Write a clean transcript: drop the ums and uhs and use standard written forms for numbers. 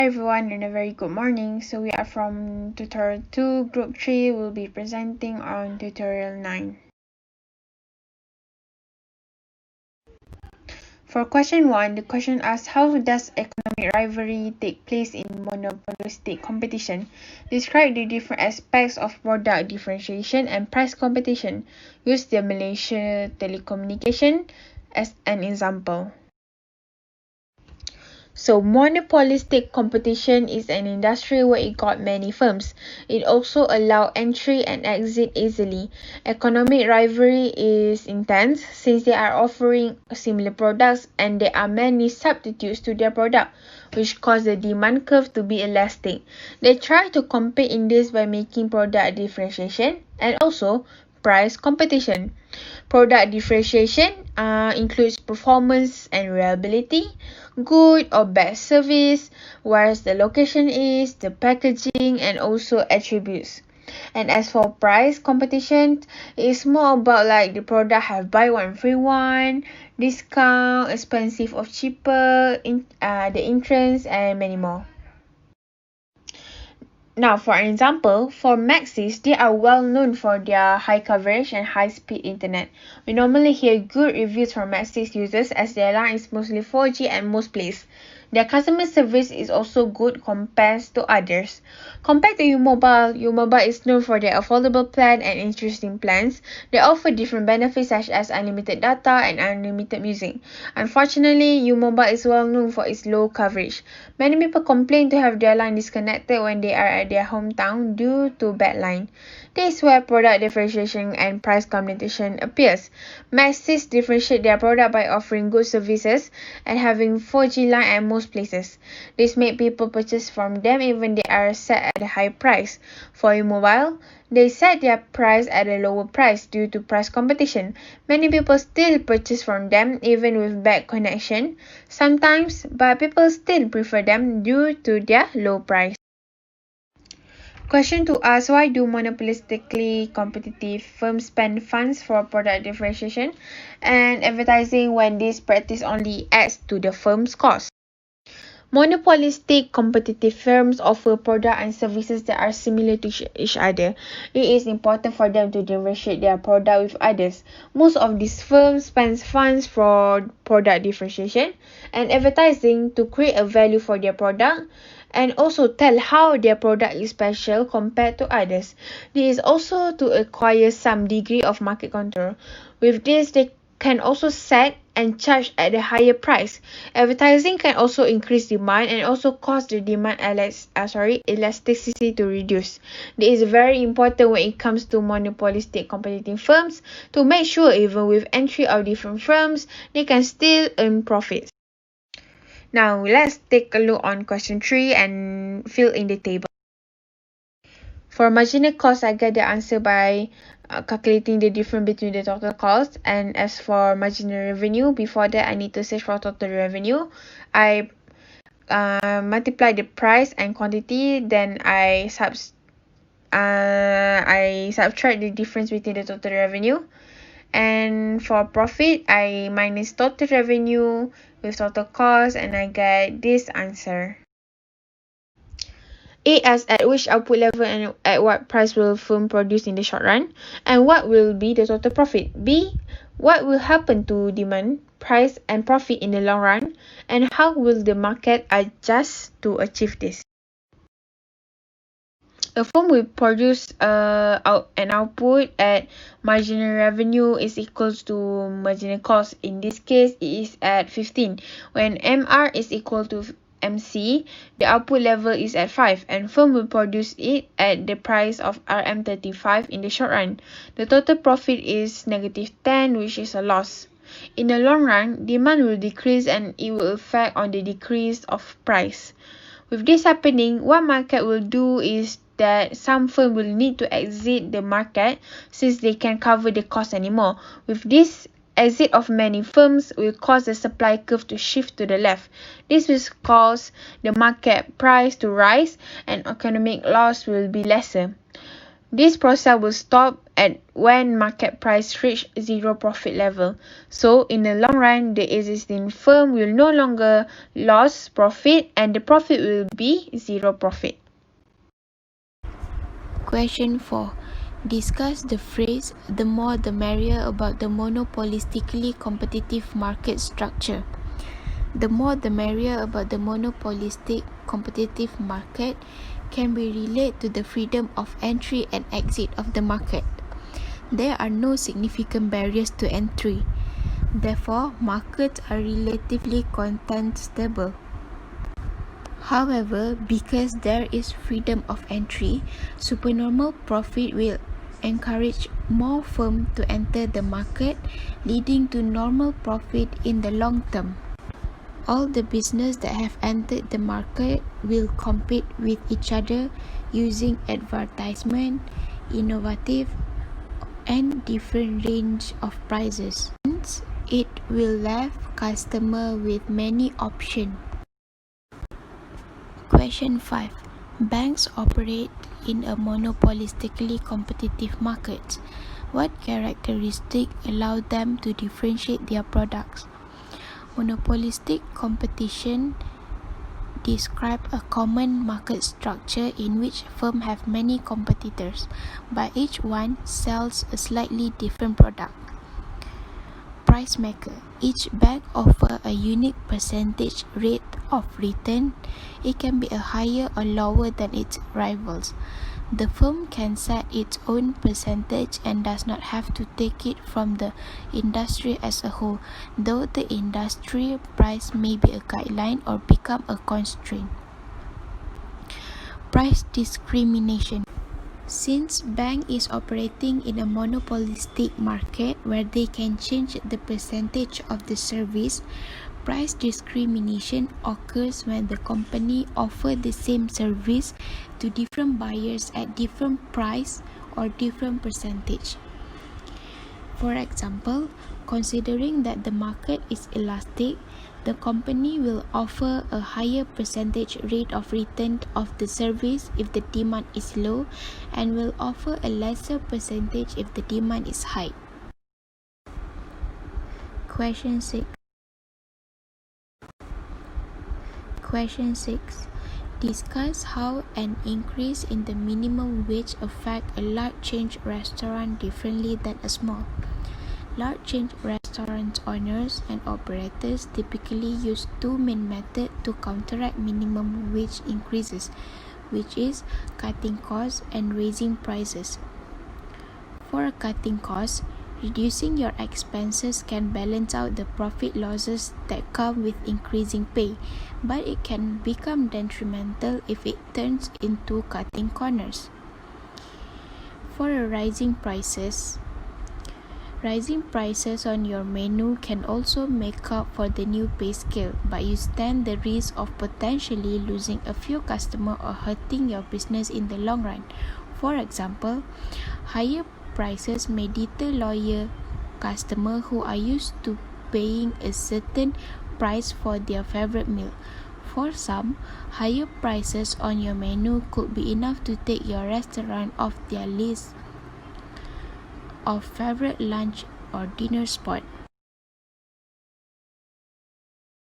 Everyone, and a very good morning. So we are from tutorial 2 group 3. We'll be presenting on tutorial 9. For question 1, the question asks, how does economic rivalry take place in monopolistic competition? Describe the different aspects of product differentiation and price competition. Use the Malaysia telecommunication as an example. So monopolistic competition is an industry where it got many firms. It also allows entry and exit easily. Economic rivalry is intense since they are offering similar products and there are many substitutes to their product, which cause the demand curve to be elastic. They try to compete in this by making product differentiation and also price competition. Product differentiation includes performance and reliability, good or bad service, where the location is, the packaging, and also attributes. And as for price competition, it's more about like the product have buy one free one, discount, expensive or cheaper, the entrance, and many more. Now, for example, for Maxis, they are well known for their high coverage and high-speed internet. We normally hear good reviews from Maxis users as their line is mostly 4G at most places. Their customer service is also good compared to others. Compared to U-Mobile is known for their affordable plan and interesting plans. They offer different benefits such as unlimited data and unlimited music. Unfortunately, U-Mobile is well known for its low coverage. Many people complain to have their line disconnected when they are at their hometown due to bad line. This is where product differentiation and price competition appears. Maxis differentiate their product by offering good services and having 4G line at most places. This makes people purchase from them even they are set at a high price. For U-Mobile, they set their price at a lower price due to price competition. Many people still purchase from them even with bad connection sometimes, but people still prefer them due to their low price. Question to ask, why do monopolistically competitive firms spend funds for product differentiation and advertising when this practice only adds to the firm's cost? Monopolistic competitive firms offer products and services that are similar to each other. It is important for them to differentiate their product with others. Most of these firms spend funds for product differentiation and advertising to create a value for their product and also tell how their product is special compared to others. This is also to acquire some degree of market control. With this, they can also set and charge at a higher price. Advertising can also increase demand and also cause the demand elasticity to reduce. This is very important when it comes to monopolistic competing firms to make sure even with entry of different firms, they can still earn profits. Now, let's take a look on question 3 and fill in the table. For marginal cost, I get the answer by calculating the difference between the total cost. And as for marginal revenue, before that, I need to search for total revenue. I multiply the price and quantity, then I subtract the difference between the total revenue. And for profit, I minus total revenue with total cost and I get this answer. A as at which output level and at what price will firm produce in the short run, and what will be the total profit. B, what will happen to demand, price and profit in the long run, and how will the market adjust to achieve this. A firm will produce an output at marginal revenue is equals to marginal cost. In this case, it is at 15. When MR is equal to MC, the output level is at 5 and firm will produce it at the price of RM35 in the short run. The total profit is negative 10, which is a loss. In the long run, demand will decrease and it will affect on the decrease of price. With this happening, what market will do is that some firm will need to exit the market since they can't cover the cost anymore. With this exit of many firms will cause the supply curve to shift to the left. This will cause the market price to rise and economic loss will be lesser. This process will stop at when market price reach zero profit level. So in the long run, the existing firm will no longer lose profit and the profit will be zero profit. Question 4. Discuss the phrase "the more the merrier" about the monopolistically competitive market structure. The more the merrier about the monopolistic competitive market can be related to the freedom of entry and exit of the market. There are no significant barriers to entry. Therefore, markets are relatively content stable. However, because there is freedom of entry, supernormal profit will encourage more firms to enter the market, leading to normal profit in the long term. All the businesses that have entered the market will compete with each other using advertisement, innovative, and different range of prices. Hence, it will leave customer with many options. Question 5. Banks operate in a monopolistically competitive market. What characteristics allow them to differentiate their products? Monopolistic competition describes a common market structure in which firms have many competitors, but each one sells a slightly different product. Price maker. Each bank offers a unique percentage rate of return. It can be higher or lower than its rivals. The firm can set its own percentage and does not have to take it from the industry as a whole, though the industry price may be a guideline or become a constraint. Price discrimination. Since bank is operating in a monopolistic market where they can change the percentage of the service, price discrimination occurs when the company offers the same service to different buyers at different price or different percentage. For example, considering that the market is elastic, the company will offer a higher percentage rate of return of the service if the demand is low and will offer a lesser percentage if the demand is high. Question 6. Discuss how an increase in the minimum wage affects a large chain restaurant differently than a small. Large chain restaurant owners and operators typically use two main methods to counteract minimum wage increases, which is cutting costs and raising prices. For cutting costs, reducing your expenses can balance out the profit losses that come with increasing pay, but it can become detrimental if it turns into cutting corners. For rising prices on your menu can also make up for the new pay scale, but you stand the risk of potentially losing a few customers or hurting your business in the long run. For example, higher prices may deter loyal customers who are used to paying a certain price for their favorite meal. For some, higher prices on your menu could be enough to take your restaurant off their list of favorite lunch or dinner spot.